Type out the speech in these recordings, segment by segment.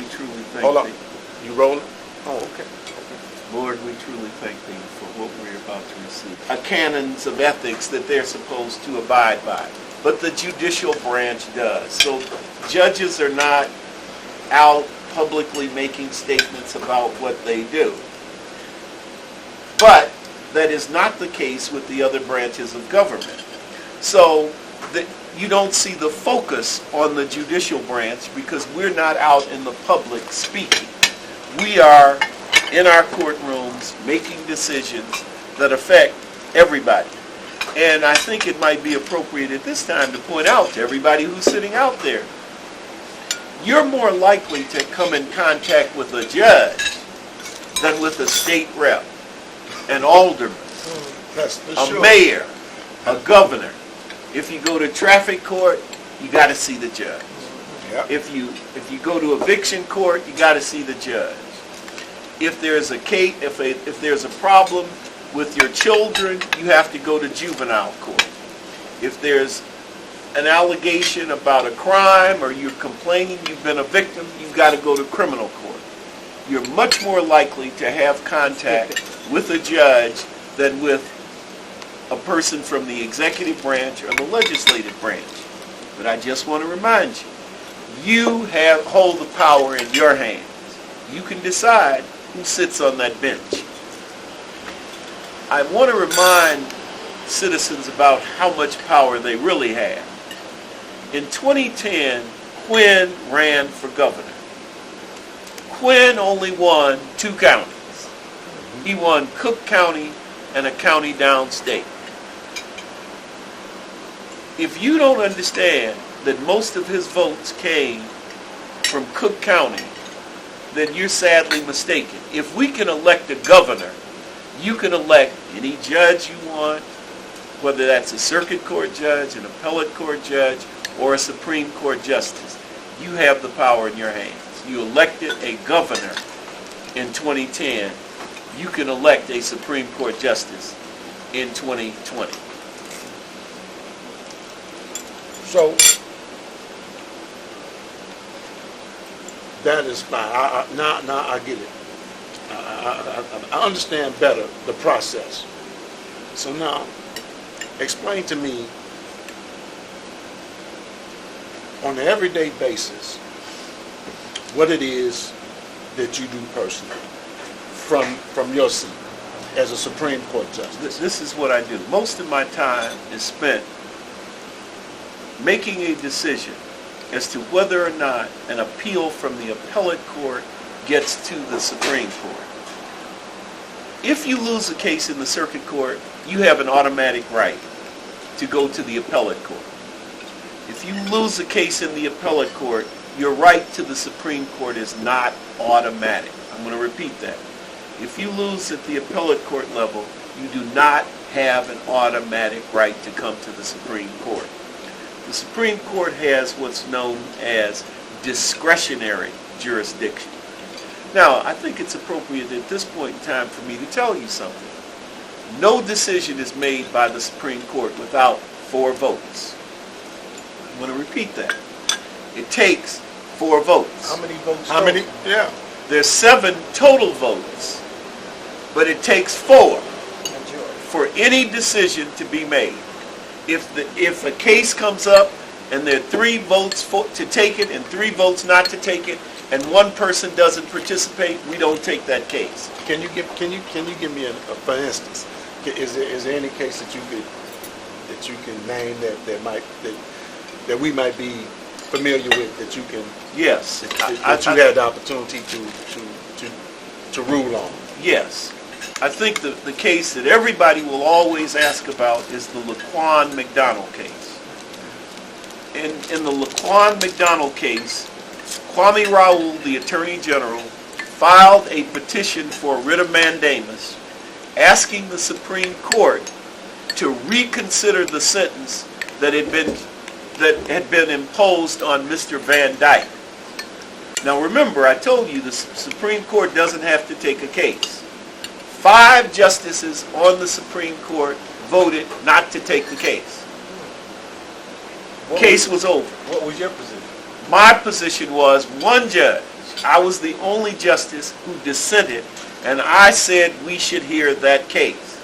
truly thank Hold on. thee. You rolling? Oh, okay. Lord, we truly thank thee for what we're about to receive. Canons of ethics that they're supposed to abide by. But the judicial branch does. So judges are not out publicly making statements about what they do. But that is not the case with the other branches of government. So you don't see the focus on the judicial branch because we're not out in the public speaking. We are in our courtrooms making decisions that affect everybody. And I think it might be appropriate at this time to point out to everybody who's sitting out there, you're more likely to come in contact with a judge than with a state rep, an alderman, a mayor, a governor. If you go to traffic court, you got to see the judge. Yep. If you go to eviction court, you got to see the judge. If there's a case, if there's a problem with your children, you have to go to juvenile court. If there's an allegation about a crime or you're complaining you've been a victim, you've got to go to criminal court. You're much more likely to have contact with a judge than with a person from the executive branch or the legislative branch. But I just want to remind you hold the power in your hands. You can decide who sits on that bench. I want to remind citizens about how much power they really have. In 2010, Quinn ran for governor. Quinn only won 2 counties. He won Cook County and a county downstate. If you don't understand that most of his votes came from Cook County, then you're sadly mistaken. If we can elect a governor, you can elect any judge you want, whether that's a circuit court judge, an appellate court judge, or a Supreme Court justice. You have the power in your hands. You elected a governor in 2010. You can elect a Supreme Court justice in 2020. So that is fine. Now I get it. I understand better the process. So now, explain to me on an everyday basis what it is that you do personally from your seat as a Supreme Court justice. This is what I do. Most of my time is spent making a decision as to whether or not an appeal from the appellate court gets to the Supreme Court. If you lose a case in the circuit court, you have an automatic right to go to the appellate court. If you lose a case in the appellate court, your right to the Supreme Court is not automatic. I'm going to repeat that. If you lose at the appellate court level, you do not have an automatic right to come to the Supreme Court. The Supreme Court has what's known as discretionary jurisdiction. Now, I think it's appropriate at this point in time for me to tell you something. No decision is made by the Supreme Court without 4 votes. I'm going to repeat that. It takes 4 votes. How many votes? How many? Yeah. There's 7 total votes, but it takes 4 for any decision to be made. If a case comes up and there are 3 votes to take it and 3 votes not to take it, and one person doesn't participate, we don't take that case. Can you give me a for instance? Is there any case that you can name that we might be familiar with that you can? Yes. That you had the opportunity to rule on. Yes. I think the case that everybody will always ask about is the Laquan McDonald case. In the Laquan McDonald case, Kwame Raoul, the Attorney General, filed a petition for writ of mandamus asking the Supreme Court to reconsider the sentence that had been imposed on Mr. Van Dyke. Now remember, I told you the Supreme Court doesn't have to take a case. 5 justices on the Supreme Court voted not to take the case. Case was over. What was your position? My position was one judge I was the only justice who dissented, and I said we should hear that case.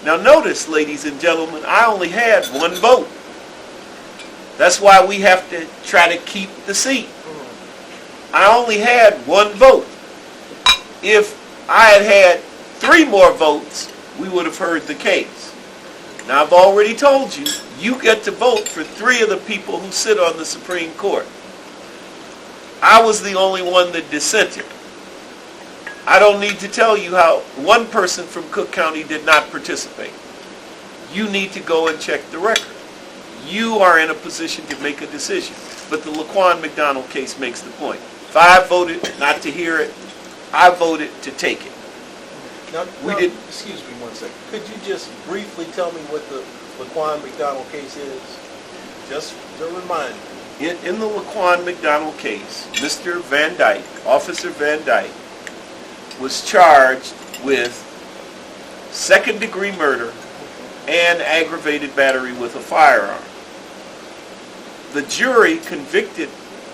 Now notice, ladies and gentlemen, I only had one vote. That's why we have to try to keep the seat. I only had one vote. If I had had 3 more votes, we would have heard the case. Now I've already told you, you get to vote for 3 of the people who sit on the Supreme Court. I was the only one that dissented. I don't need to tell you how one person from Cook County did not participate. You need to go and check the record. You are in a position to make a decision. But the Laquan McDonald case makes the point. If I voted not to hear it, I voted to take it. Now, excuse me one second. Could you just briefly tell me what the Laquan McDonald case is? Just to remind me. In the Laquan McDonald case, Mr. Van Dyke, Officer Van Dyke, was charged with second-degree murder and aggravated battery with a firearm. The jury convicted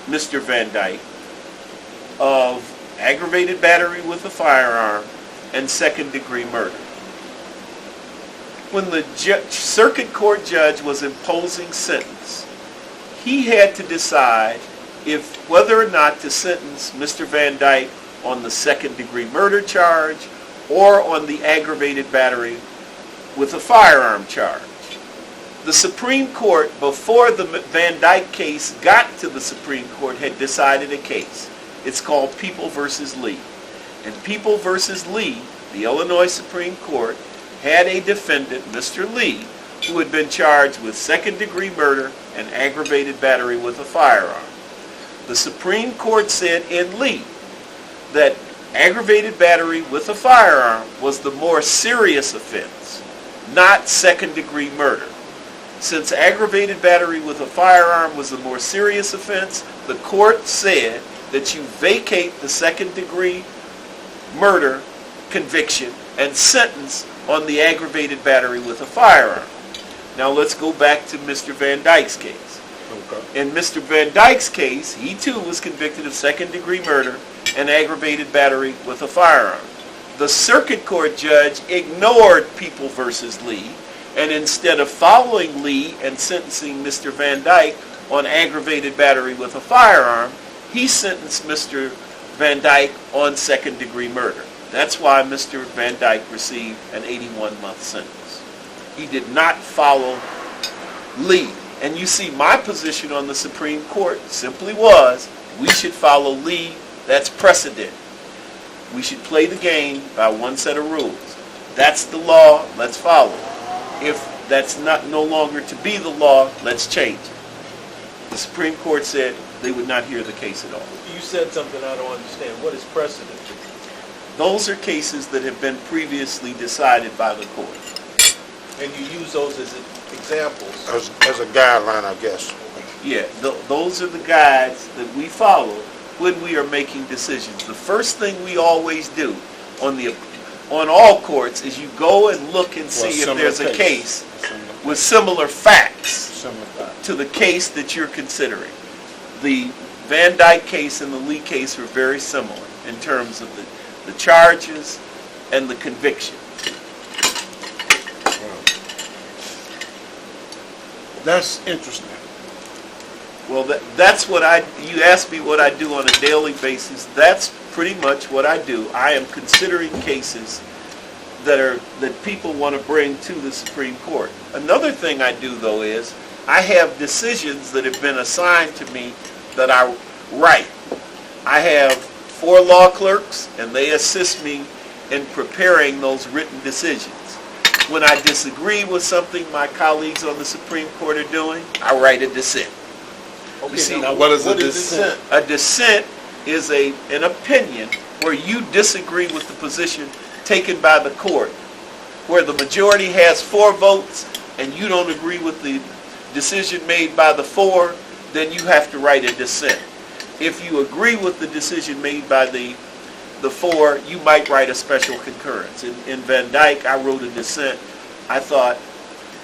Mr. Van Dyke of aggravated battery with a firearm and second-degree murder. When the circuit court judge was imposing sentence, he had to decide whether or not to sentence Mr. Van Dyke on the second-degree murder charge or on the aggravated battery with a firearm charge. The Supreme Court, before the Van Dyke case got to the Supreme Court, had decided a case. It's called People v. Lee. And People v. Lee, the Illinois Supreme Court, had a defendant, Mr. Lee, who had been charged with second-degree murder and aggravated battery with a firearm. The Supreme Court said in Lee that aggravated battery with a firearm was the more serious offense, not second-degree murder. Since aggravated battery with a firearm was the more serious offense, the court said that you vacate the second-degree murder conviction and sentence on the aggravated battery with a firearm. Now let's go back to Mr. Van Dyke's case. Okay. In Mr. Van Dyke's case, he too was convicted of second-degree murder and aggravated battery with a firearm. The circuit court judge ignored People v. Lee, and instead of following Lee and sentencing Mr. Van Dyke on aggravated battery with a firearm, he sentenced Mr. Van Dyke on second-degree murder. That's why Mr. Van Dyke received an 81-month sentence. He did not follow Lee. And you see, my position on the Supreme Court simply was, we should follow Lee. That's precedent. We should play the game by one set of rules. That's the law, let's follow it. If that's no longer to be the law, let's change it. The Supreme Court said they would not hear the case at all. You said something I don't understand. What is precedent? Those are cases that have been previously decided by the court. And you use those as examples? As a guideline, I guess. Yeah, those are the guides that we follow when we are making decisions. The first thing we always do on all courts is you go and look and see if there's a case with similar facts to the case that you're considering. The Van Dyke case and the Lee case were very similar in terms of the charges and the conviction. That's interesting. Well, that's what you asked me what I do on a daily basis. That's pretty much what I do. I am considering cases that people want to bring to the Supreme Court. Another thing I do, though, is I have decisions that have been assigned to me that I write. I have 4 law clerks, and they assist me in preparing those written decisions. When I disagree with something my colleagues on the Supreme Court are doing, I write a dissent. Okay, you see, now what is a dissent? A dissent is an opinion where you disagree with the position taken by the court, where the majority has 4 votes and you don't agree with the decision made by the 4, then you have to write a dissent. If you agree with the decision made by the 4, you might write a special concurrence. In Van Dyke, I wrote a dissent. I thought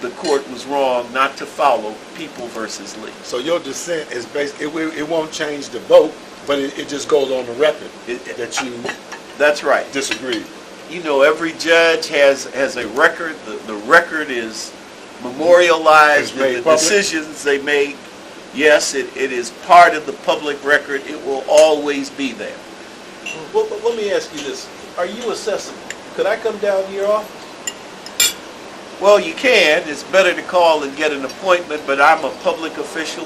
the court was wrong not to follow People v. Lee. So your dissent is basically, it won't change the vote, But it just goes on the record that you That's right. disagree. You know, every judge has a record. The record is memorialized It's made in the public? decisions they make. Yes, it is part of the public record. It will always be there. Well, let me ask you this. Are you accessible? Could I come down to your office? Well, you can. It's better to call and get an appointment, but I'm a public official.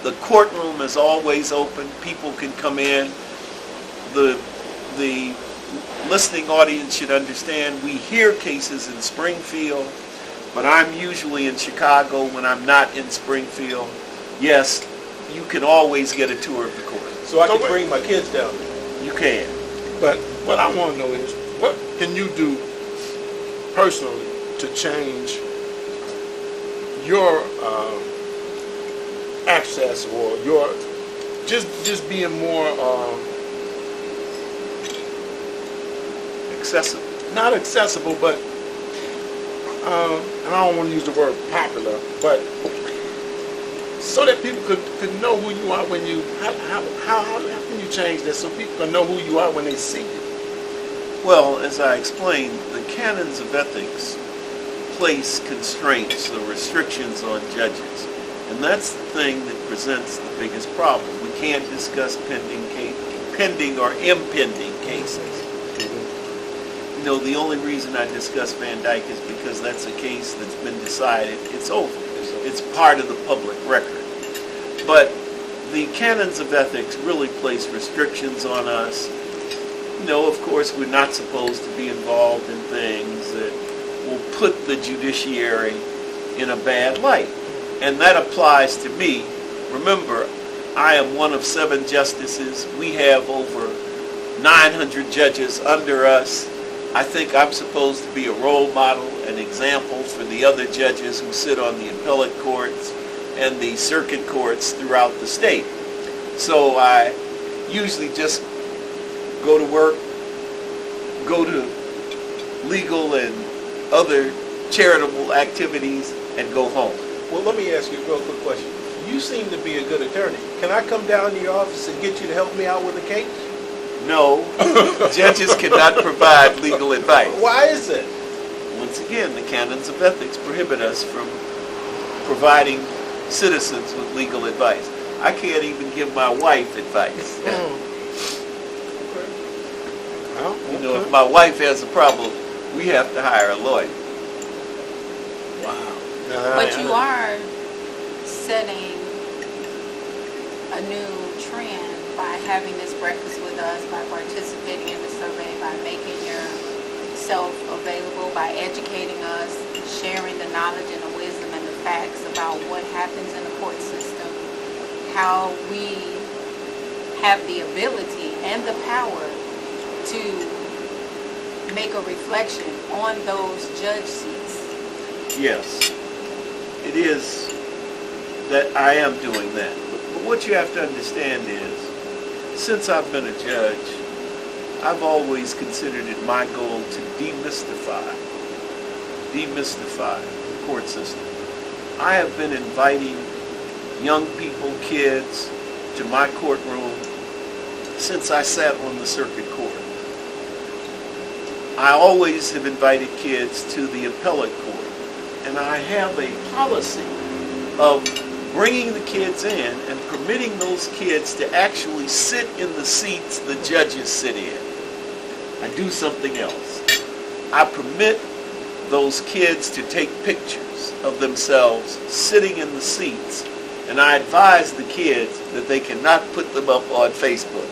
The courtroom is always open. People can come in. The listening audience should understand we hear cases in Springfield, but I'm usually in Chicago when I'm not in Springfield. Yes, you can always get a tour of the court. So I No, can wait. bring my kids down there. You can. But what I want to know is, what can you do personally to change your access or your just being more Accessible. not accessible, but and I don't want to use the word popular, but so that people could know who you are when you how can you change that so people can know who you are when they see you? Well, as I explained, the canons of ethics place constraints or restrictions on judges. And that's the thing that presents the biggest problem. We can't discuss pending or impending cases. You know, the only reason I discuss Van Dyke is because that's a case that's been decided. It's over. It's part of the public record. But the canons of ethics really place restrictions on us. You know, of course, we're not supposed to be involved in things that will put the judiciary in a bad light. And that applies to me. Remember, I am one of 7 justices. We have over 900 judges under us. I think I'm supposed to be a role model, an example for the other judges who sit on the appellate courts and the circuit courts throughout the state. So I usually just go to work, go to legal and other charitable activities, and go home. Well, let me ask you a real quick question. You seem to be a good attorney. Can I come down to your office and get you to help me out with a case? No, judges cannot provide legal advice. Why is that? Once again, the canons of ethics prohibit us from providing citizens with legal advice. I can't even give my wife advice. Well, You know, if my wife has a problem, we have to hire a lawyer. wow. But you are setting a new trend by having this breakfast with us, by participating in the survey, by making yourself available, by educating us, sharing the knowledge and the wisdom and the facts about what happens in the court system, how we have the ability and the power to make a reflection on those judge seats. Yes, it is that I am doing that. But what you have to understand is, since I've been a judge, I've always considered it my goal to demystify the court system. I have been inviting young people, kids, to my courtroom since I sat on the circuit court. I always have invited kids to the appellate court, and I have a policy of bringing the kids in and permitting those kids to actually sit in the seats the judges sit in. I do something else. I permit those kids to take pictures of themselves sitting in the seats, and I advise the kids that they cannot put them up on Facebook.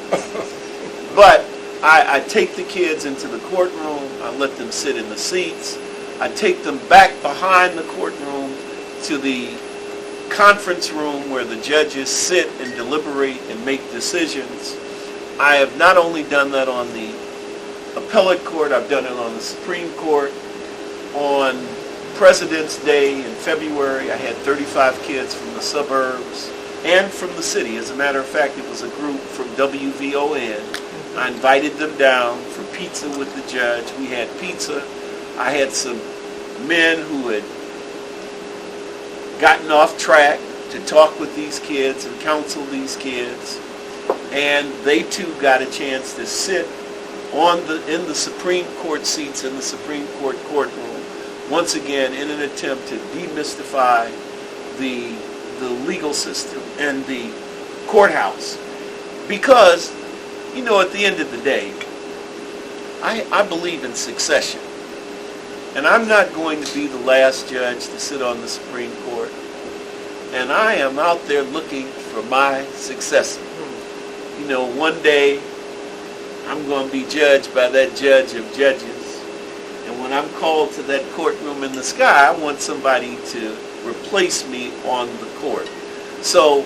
But I take the kids into the courtroom, I let them sit in the seats, I take them back behind the courtroom to the conference room where the judges sit and deliberate and make decisions. I have not only done that on the appellate court, I've done it on the Supreme Court. On President's Day in February, I had 35 kids from the suburbs and from the city. As a matter of fact, it was a group from WVON. I invited them down for pizza with the judge. We had pizza. I had some men who had gotten off track to talk with these kids and counsel these kids. and they too got a chance to sit in the Supreme Court seats in the Supreme Court courtroom, once again in an attempt to demystify the legal system and the courthouse. Because, at the end of the day, I believe in succession. And I'm not going to be the last judge to sit on the Supreme Court. And I am out there looking for my successor. One day I'm going to be judged by that judge of judges. And when I'm called to that courtroom in the sky, I want somebody to replace me on the court. So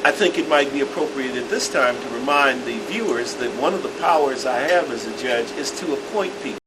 I think it might be appropriate at this time to remind the viewers that one of the powers I have as a judge is to appoint people.